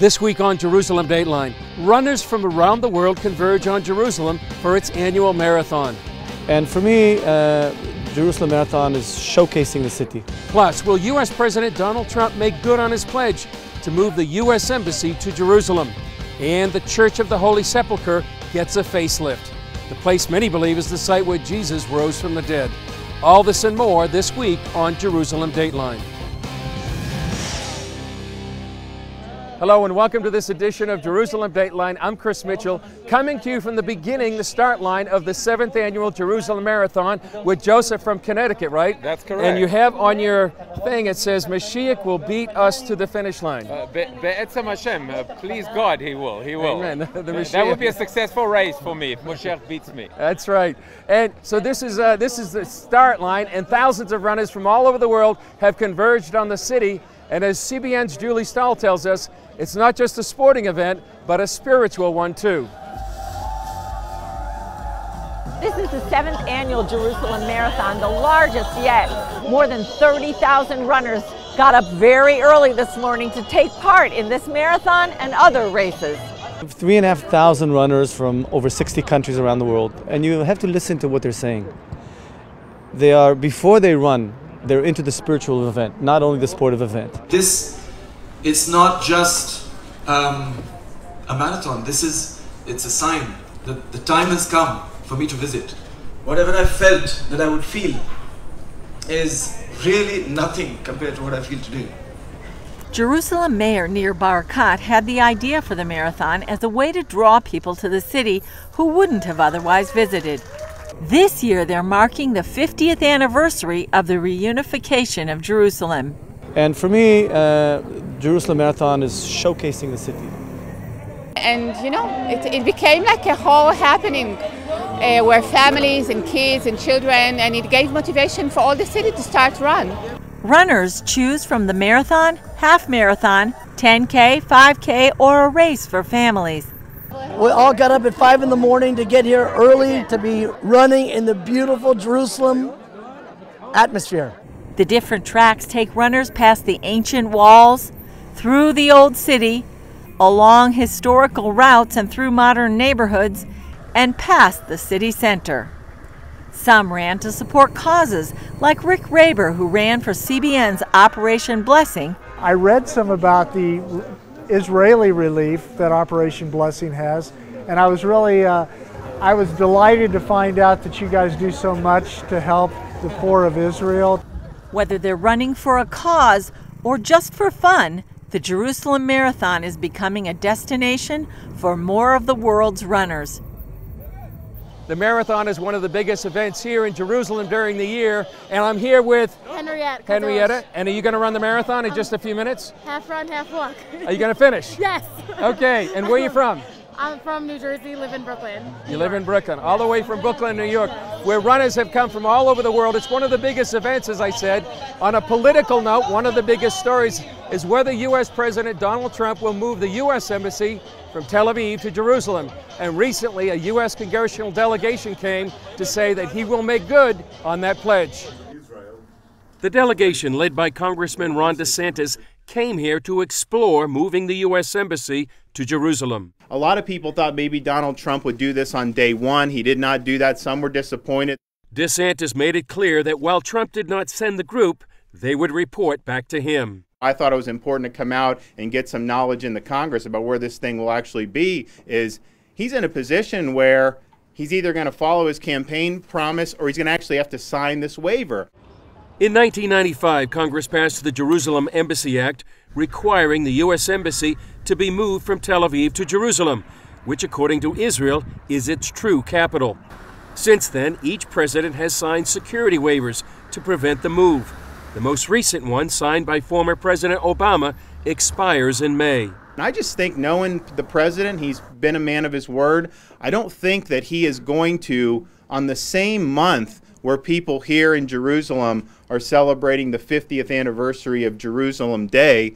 This week on Jerusalem Dateline, runners from around the world converge on Jerusalem for its annual marathon. And for me, Jerusalem Marathon is showcasing the city. Plus, will U.S. President Donald Trump make good on his pledge to move the U.S. Embassy to Jerusalem? And the Church of the Holy Sepulchre gets a facelift. The place many believe is the site where Jesus rose from the dead. All this and more this week on Jerusalem Dateline. Hello and welcome to this edition of Jerusalem Dateline. I'm Chris Mitchell, coming to you from the beginning, the start line of the 7th annual Jerusalem Marathon with Joseph from Connecticut, right? That's correct. And you have on your thing, it says, Mashiach will beat us to the finish line. Be'etzem Hashem, please God, he will. Amen. That would be a successful race for me if Mashiach beats me. That's right. And so this is the start line, and thousands of runners from all over the world have converged on the city. And as CBN's Julie Stahl tells us, it's not just a sporting event, but a spiritual one too. This is the 7th annual Jerusalem Marathon, the largest yet. More than 30,000 runners got up very early this morning to take part in this marathon and other races. 3,500 runners from over 60 countries around the world, and you have to listen to what they're saying. They are, before they run, they're into the spiritual event, not only the sportive event. It's not just a marathon. It's a sign that the time has come for me to visit. Whatever I felt that I would feel is really nothing compared to what I feel today. Jerusalem Mayor Nir Barakat had the idea for the marathon as a way to draw people to the city who wouldn't have otherwise visited. This year they're marking the 50th anniversary of the reunification of Jerusalem. And for me, Jerusalem Marathon is showcasing the city. And you know, it became like a whole happening where families and kids and children, and it gave motivation for all the city to start run. Runners choose from the marathon, half marathon, 10K, 5K, or a race for families. We all got up at 5 in the morning to get here early to be running in the beautiful Jerusalem atmosphere. The different tracks take runners past the ancient walls, through the old city, along historical routes and through modern neighborhoods, and past the city center. Some ran to support causes, like Rick Raber, who ran for CBN's Operation Blessing. I read some about the Israeli relief that Operation Blessing has, and I was really I was delighted to find out that you guys do so much to help the poor of Israel. Whether they're running for a cause or just for fun, the Jerusalem Marathon is becoming a destination for more of the world's runners. The marathon is one of the biggest events here in Jerusalem during the year, and I'm here with Henrietta. And are you going to run the marathon in just a few minutes? Half run, half walk. Are you going to finish? Yes. Okay, and where are you from? I'm from New Jersey, live in Brooklyn. You live in Brooklyn, all the way from Brooklyn, New York, where runners have come from all over the world. It's one of the biggest events, as I said. On a political note, one of the biggest stories is whether U.S. President Donald Trump will move the U.S. Embassy from Tel Aviv to Jerusalem. And recently, a U.S. congressional delegation came to say that he will make good on that pledge. The delegation, led by Congressman Ron DeSantis, came here to explore moving the U.S. Embassy to Jerusalem. A lot of people thought maybe Donald Trump would do this on day one. He did not do that. Some were disappointed. DeSantis made it clear that while Trump did not send the group, they would report back to him. I thought it was important to come out and get some knowledge in the Congress about where this thing will actually be. He's in a position where he's either going to follow his campaign promise or he's going to actually have to sign this waiver. In 1995, Congress passed the Jerusalem Embassy Act, requiring the U.S. Embassy to be moved from Tel Aviv to Jerusalem, which, according to Israel, is its true capital. Since then, each president has signed security waivers to prevent the move. The most recent one, signed by former President Obama, expires in May. I just think, knowing the president, he's been a man of his word. I don't think that he is going to, on the same month where people here in Jerusalem are celebrating the 50th anniversary of Jerusalem Day,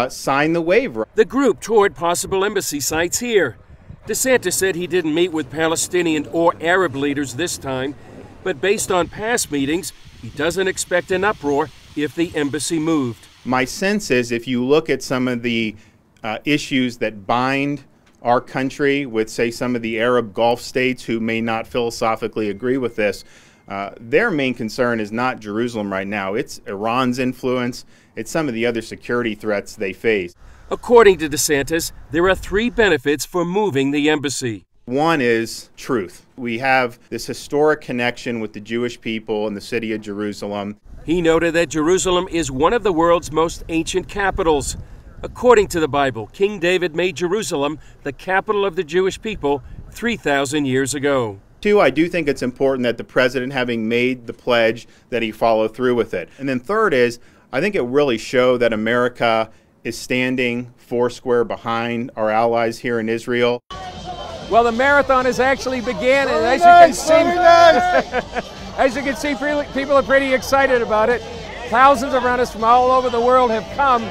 sign the waiver. The group toured possible embassy sites here. DeSantis said he didn't meet with Palestinian or Arab leaders this time, but based on past meetings, he doesn't expect an uproar if the embassy moved. My sense is, if you look at some of the issues that bind our country with, say, some of the Arab Gulf states who may not philosophically agree with this. Their main concern is not Jerusalem right now. It's Iran's influence. It's some of the other security threats they face. According to DeSantis, there are 3 benefits for moving the embassy. One is truth. We have this historic connection with the Jewish people in the city of Jerusalem. He noted that Jerusalem is one of the world's most ancient capitals. According to the Bible, King David made Jerusalem the capital of the Jewish people 3,000 years ago. 2, I do think it's important that the president, having made the pledge, that he follow through with it. And then 3rd is, I think it really showed that America is standing foursquare behind our allies here in Israel. Well, the marathon has actually began, and as you can see, people are pretty excited about it. Thousands of runners from all over the world have come.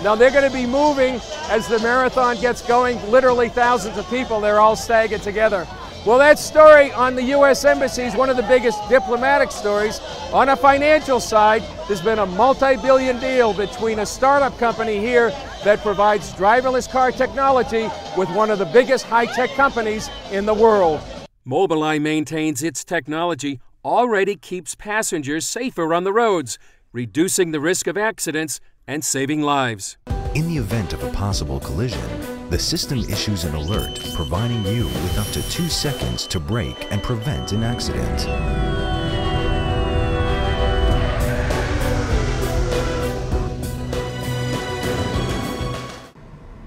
Now they're going to be moving as the marathon gets going. Literally thousands of people, they're all staggered together. Well, that story on the U.S. Embassy is one of the biggest diplomatic stories. On a financial side, there's been a multi-billion deal between a startup company here that provides driverless car technology with one of the biggest high-tech companies in the world. Mobileye maintains its technology already keeps passengers safer on the roads, reducing the risk of accidents and saving lives. In the event of a possible collision, the system issues an alert providing you with up to 2 seconds to brake and prevent an accident.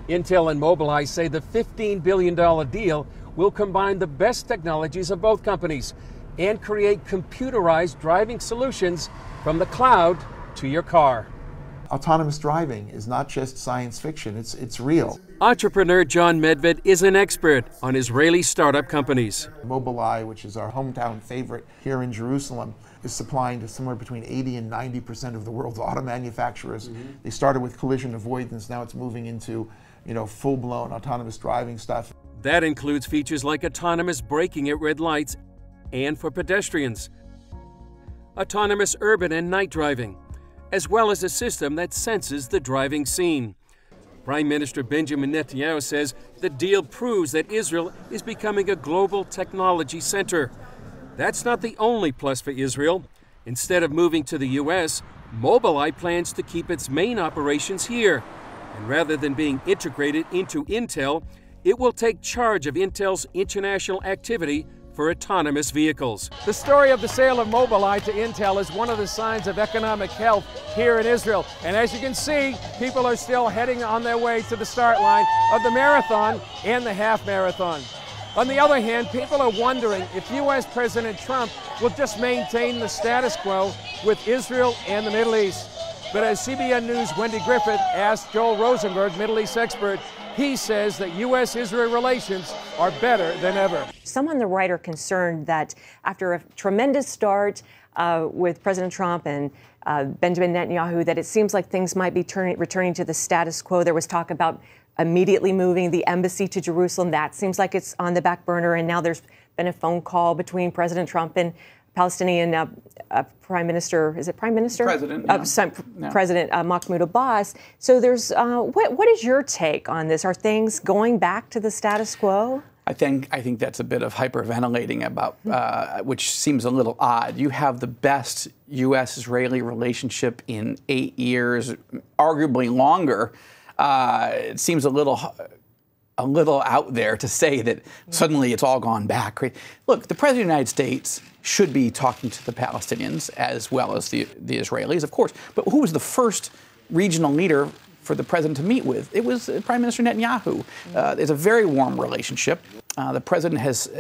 Intel and Mobileye say the $15 billion deal will combine the best technologies of both companies and create computerized driving solutions from the cloud to your car. Autonomous driving is not just science fiction, it's real. Entrepreneur John Medved is an expert on Israeli startup companies. Mobileye, which is our hometown favorite here in Jerusalem, is supplying to somewhere between 80 and 90% of the world's auto manufacturers. They started with collision avoidance, now it's moving into, full-blown autonomous driving stuff. That includes features like autonomous braking at red lights and for pedestrians, autonomous urban and night driving, as well as a system that senses the driving scene. Prime Minister Benjamin Netanyahu says the deal proves that Israel is becoming a global technology center. That's not the only plus for Israel. Instead of moving to the U.S., Mobileye plans to keep its main operations here. And rather than being integrated into Intel, it will take charge of Intel's international activity for autonomous vehicles. The story of the sale of Mobileye to Intel is one of the signs of economic health here in Israel. And as you can see, people are still heading on their way to the start line of the marathon and the half marathon. On the other hand, people are wondering if U.S. President Trump will just maintain the status quo with Israel and the Middle East. But as CBN News' Wendy Griffith asked Joel Rosenberg, Middle East expert, he says that U.S.-Israel relations are better than ever. Some on the right are concerned that after a tremendous start with President Trump and Benjamin Netanyahu, that it seems like things might be returning to the status quo. There was talk about immediately moving the embassy to Jerusalem. That seems like it's on the back burner. And now there's been a phone call between President Trump and Palestinian Prime Minister, is it Prime Minister? President. President Mahmoud Abbas. So there's, what is your take on this? Are things going back to the status quo? I think that's a bit of hyperventilating about, which seems a little odd. You have the best U.S.-Israeli relationship in 8 years, arguably longer. It seems a little out there to say that suddenly it's all gone back. Look, the President of the United States should be talking to the Palestinians as well as the Israelis, of course. But who was the first regional leader for the president to meet with? It was Prime Minister Netanyahu. There's a very warm relationship. The president has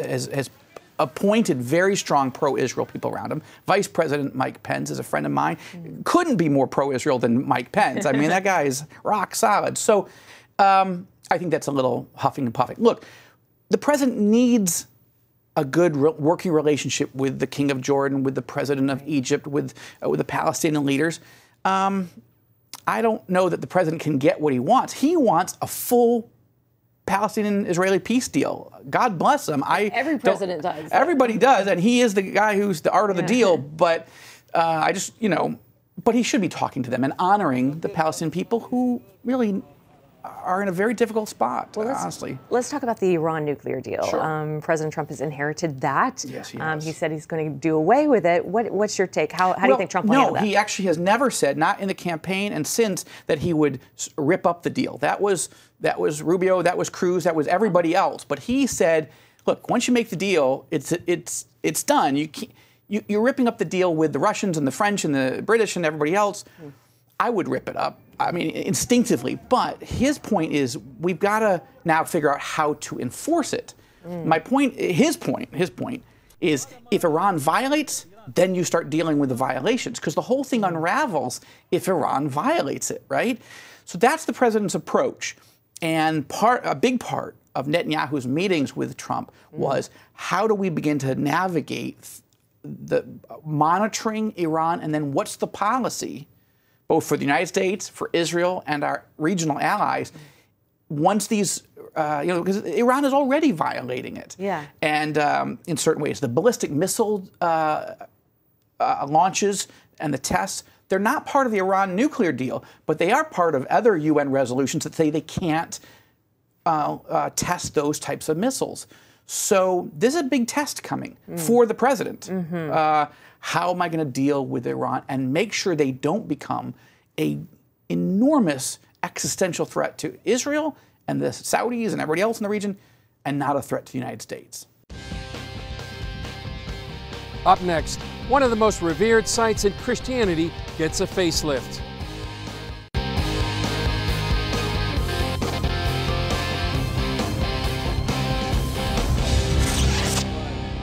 appointed very strong pro-Israel people around him. Vice President Mike Pence is a friend of mine. Couldn't be more pro-Israel than Mike Pence. I mean, that guy is rock solid. So I think that's a little huffing and puffing. Look, the president needs a good working relationship with the King of Jordan, with the President of Egypt, with the Palestinian leaders. I don't know that the president can get what he wants. He wants a full Palestinian-Israeli peace deal. God bless him. Every president does. Everybody does, and he is the guy who's the art of the deal. But I just, but he should be talking to them and honoring the Palestinian people who really are in a very difficult spot, honestly. Let's talk about the Iran nuclear deal. Sure. President Trump has inherited that. Yes, he has. He said he's going to do away with it. What's your take? How do you think Trump will handle that? No, he actually has never said, not in the campaign and since, that he would rip up the deal. That was Rubio, that was Cruz, that was everybody else. But he said, look, once you make the deal, it's done. You're ripping up the deal with the Russians and the French and the British and everybody else. I would rip it up. I mean, instinctively. But his point is, we've got to now figure out how to enforce it. His point is, if Iran violates, then you start dealing with the violations, because the whole thing unravels if Iran violates it, right? So that's the president's approach. And a big part of Netanyahu's meetings with Trump was, how do we begin to navigate the monitoring Iran, and then what's the policy, both for the United States, for Israel, and our regional allies, once these, because Iran is already violating it. Yeah. And in certain ways, the ballistic missile launches and the tests, they're not part of the Iran nuclear deal, but they are part of other UN resolutions that say they can't test those types of missiles. So this is a big test coming for the president. How am I going to deal with Iran and make sure they don't become an enormous existential threat to Israel and the Saudis and everybody else in the region, and not a threat to the United States? Up next, one of the most revered sites in Christianity gets a facelift.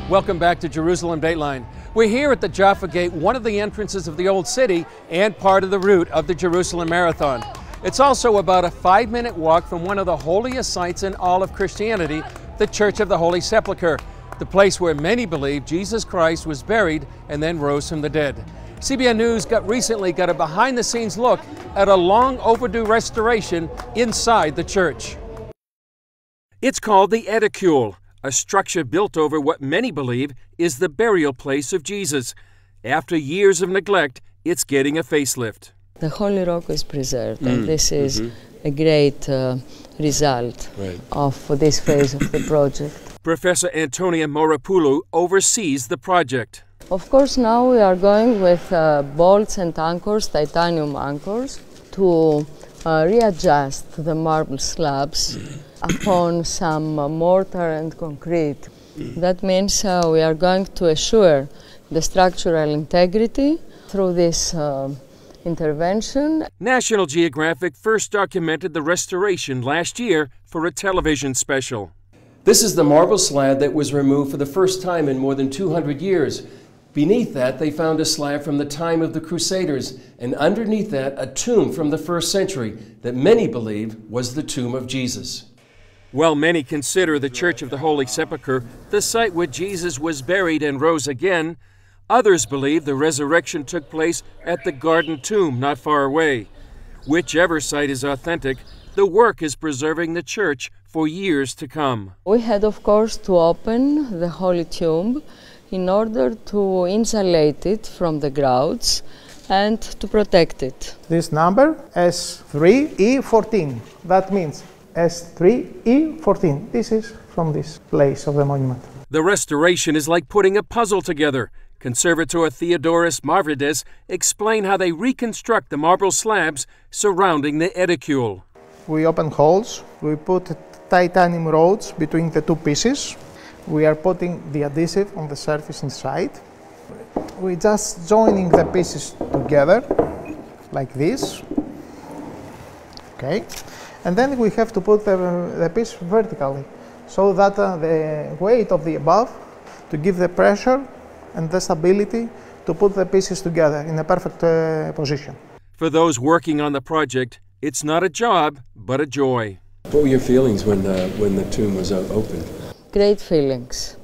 Welcome back to Jerusalem Dateline. We're here at the Jaffa Gate, one of the entrances of the Old City and part of the route of the Jerusalem Marathon. It's also about a 5-minute walk from one of the holiest sites in all of Christianity, the Church of the Holy Sepulchre, the place where many believe Jesus Christ was buried and then rose from the dead. CBN News recently got a behind-the-scenes look at a long overdue restoration inside the church. It's called the Edicule, a structure built over what many believe is the burial place of Jesus. After years of neglect, it's getting a facelift. The Holy Rock is preserved, and this is a great result of this phase of the project. Professor Antonia Morapoulou oversees the project. Of course, now we are going with bolts and anchors, titanium anchors, to readjust the marble slabs upon some mortar and concrete. That means we are going to assure the structural integrity through this intervention. National Geographic first documented the restoration last year for a television special. This is the marble slab that was removed for the first time in more than 200 years. Beneath that, they found a slab from the time of the Crusaders, and underneath that, a tomb from the 1st century that many believe was the tomb of Jesus. While many consider the Church of the Holy Sepulchre the site where Jesus was buried and rose again, others believe the resurrection took place at the Garden Tomb not far away. Whichever site is authentic, the work is preserving the church for years to come. We had, of course, to open the Holy Tomb in order to insulate it from the grouts and to protect it. This number, S3E14, that means S3E14. This is from this place of the monument. The restoration is like putting a puzzle together. Conservator Theodoros Mavridis explained how they reconstruct the marble slabs surrounding the edicule. We open holes, we put titanium rods between the two pieces. We are putting the adhesive on the surface inside. We're just joining the pieces together, like this. Okay. And then we have to put the piece vertically, so that the weight of the above, to give the pressure and the stability to put the pieces together in a perfect position. For those working on the project, it's not a job, but a joy. What were your feelings when the tomb was opened? Great feelings.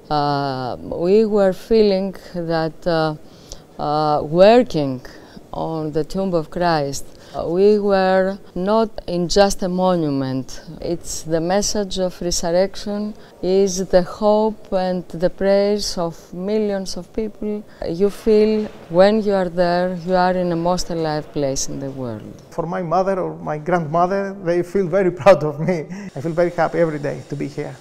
We were feeling that working on the tomb of Christ, we were not in just a monument. It's the message of resurrection, is the hope and the praise of millions of people. You feel when you are there, you are in the most alive place in the world. For my mother or my grandmother, they feel very proud of me. I feel very happy every day to be here.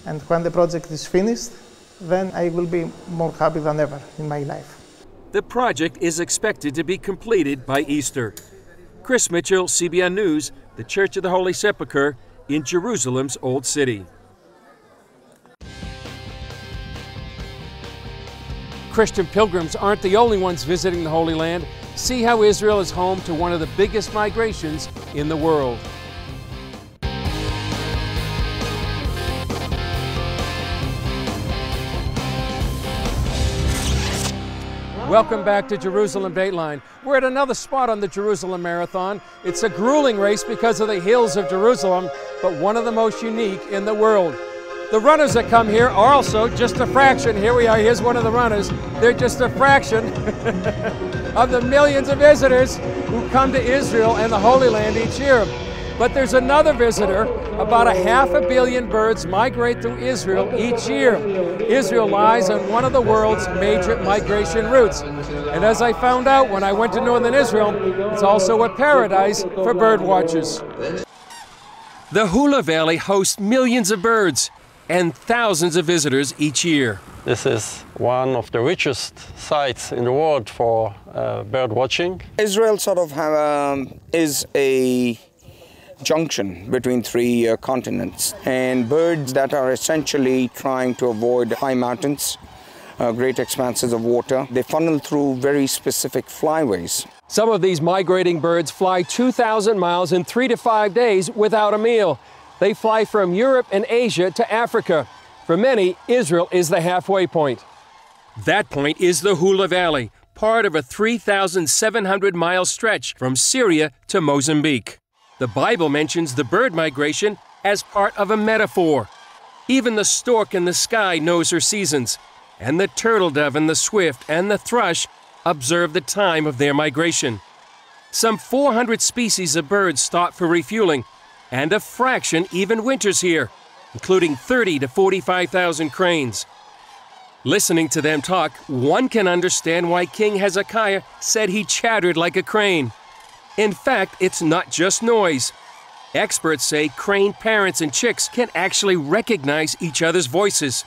And when the project is finished, then I will be more happy than ever in my life. The project is expected to be completed by Easter. Chris Mitchell, CBN News, the Church of the Holy Sepulchre in Jerusalem's Old City. Christian pilgrims aren't the only ones visiting the Holy Land. See how Israel is home to one of the biggest migrations in the world. Welcome back to Jerusalem Dateline. We're at another spot on the Jerusalem Marathon. It's a grueling race because of the hills of Jerusalem, but one of the most unique in the world. The runners that come here are also just a fraction. Here we are, here's one of the runners. They're just a fraction of the millions of visitors who come to Israel and the Holy Land each year. But there's another visitor. About 500 million birds migrate through Israel each year. Israel lies on one of the world's major migration routes. And as I found out when I went to northern Israel, it's also a paradise for bird watchers. The Hula Valley hosts millions of birds and thousands of visitors each year. This is one of the richest sites in the world for bird watching. Israel sort of is a junction between three continents, and birds that are essentially trying to avoid high mountains, great expanses of water, they funnel through very specific flyways. Some of these migrating birds fly 2,000 miles in 3 to 5 days without a meal. They fly from Europe and Asia to Africa. For many, Israel is the halfway point. That point is the Hula Valley, part of a 3,700-mile stretch from Syria to Mozambique. The Bible mentions the bird migration as part of a metaphor. Even the stork in the sky knows her seasons, and the turtle dove and the swift and the thrush observe the time of their migration. Some 400 species of birds stop for refueling, and a fraction even winters here, including 30 to 45,000 cranes. Listening to them talk, one can understand why King Hezekiah said he chattered like a crane. In fact, it's not just noise. Experts say crane parents and chicks can actually recognize each other's voices.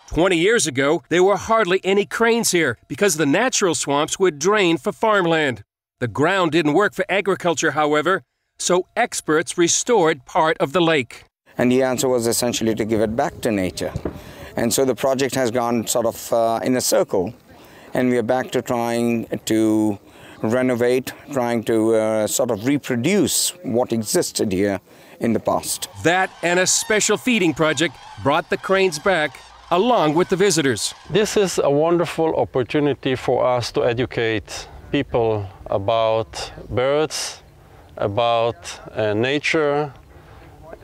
20 years ago, there were hardly any cranes here because the natural swamps would drain for farmland. The ground didn't work for agriculture, however, so experts restored part of the lake. And the answer was essentially to give it back to nature. And so the project has gone sort of in a circle, and we are back to trying to renovate, trying to sort of reproduce what existed here in the past. That and a special feeding project brought the cranes back along with the visitors. This is a wonderful opportunity for us to educate people about birds, about nature.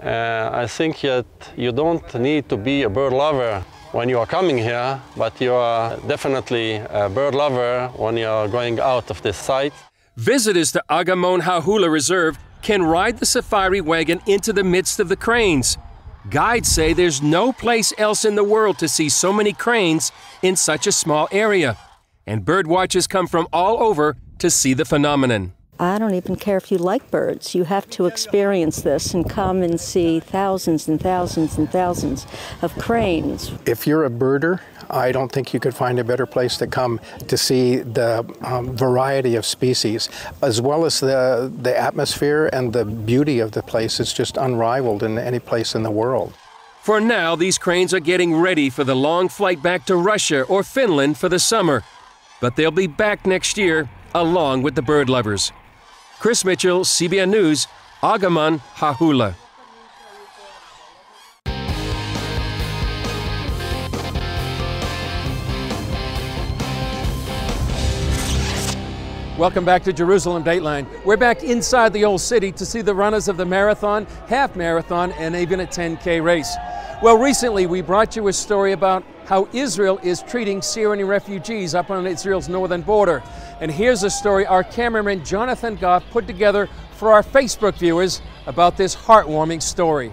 I think that you don't need to be a bird lover when you are coming here, but you are definitely a bird lover when you are going out of this site. Visitors to Agamon Hahula Reserve can ride the safari wagon into the midst of the cranes. Guides say there's no place else in the world to see so many cranes in such a small area. And bird watchers come from all over to see the phenomenon. I don't even care if you like birds. You have to experience this and come and see thousands and thousands and thousands of cranes. If you're a birder, I don't think you could find a better place to come to see the variety of species, as well as the atmosphere and the beauty of the place is just unrivaled in any place in the world. For now, these cranes are getting ready for the long flight back to Russia or Finland for the summer. But they'll be back next year, along with the bird lovers. Chris Mitchell, CBN News, Agamon Hahula. Welcome back to Jerusalem Dateline. We're back inside the Old City to see the runners of the marathon, half marathon, and even a 10K race. Well, recently we brought you a story about how Israel is treating Syrian refugees up on Israel's northern border. And here's a story our cameraman Jonathan Goff put together for our Facebook viewers about this heartwarming story.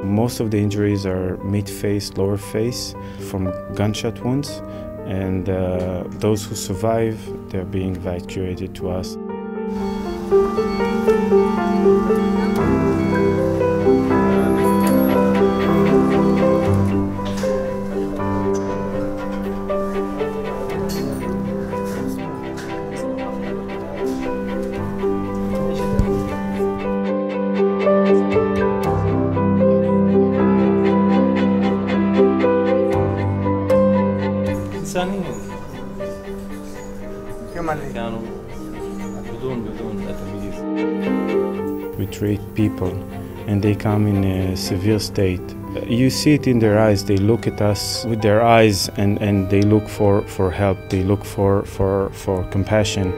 Most of the injuries are mid-face, lower face from gunshot wounds, and those who survive, they're being evacuated to us. We treat people and they come in a severe state. You see it in their eyes. They look at us with their eyes and they look for help. They look for compassion.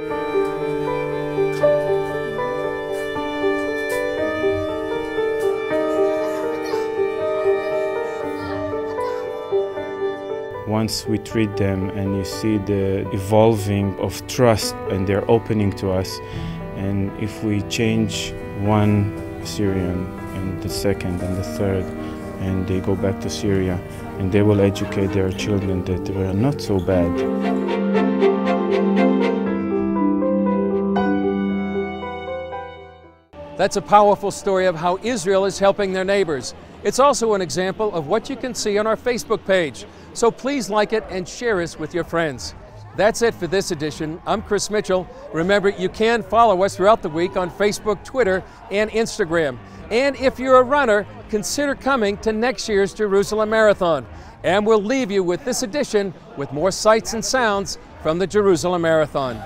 Once we treat them and you see the evolving of trust and they're opening to us, and if we change one Syrian and the second and the third, and they go back to Syria and they will educate their children that we are not so bad. That's a powerful story of how Israel is helping their neighbors. It's also an example of what you can see on our Facebook page. So please like it and share us with your friends. That's it for this edition. I'm Chris Mitchell. Remember, you can follow us throughout the week on Facebook, Twitter, and Instagram. And if you're a runner, consider coming to next year's Jerusalem Marathon. And we'll leave you with this edition with more sights and sounds from the Jerusalem Marathon.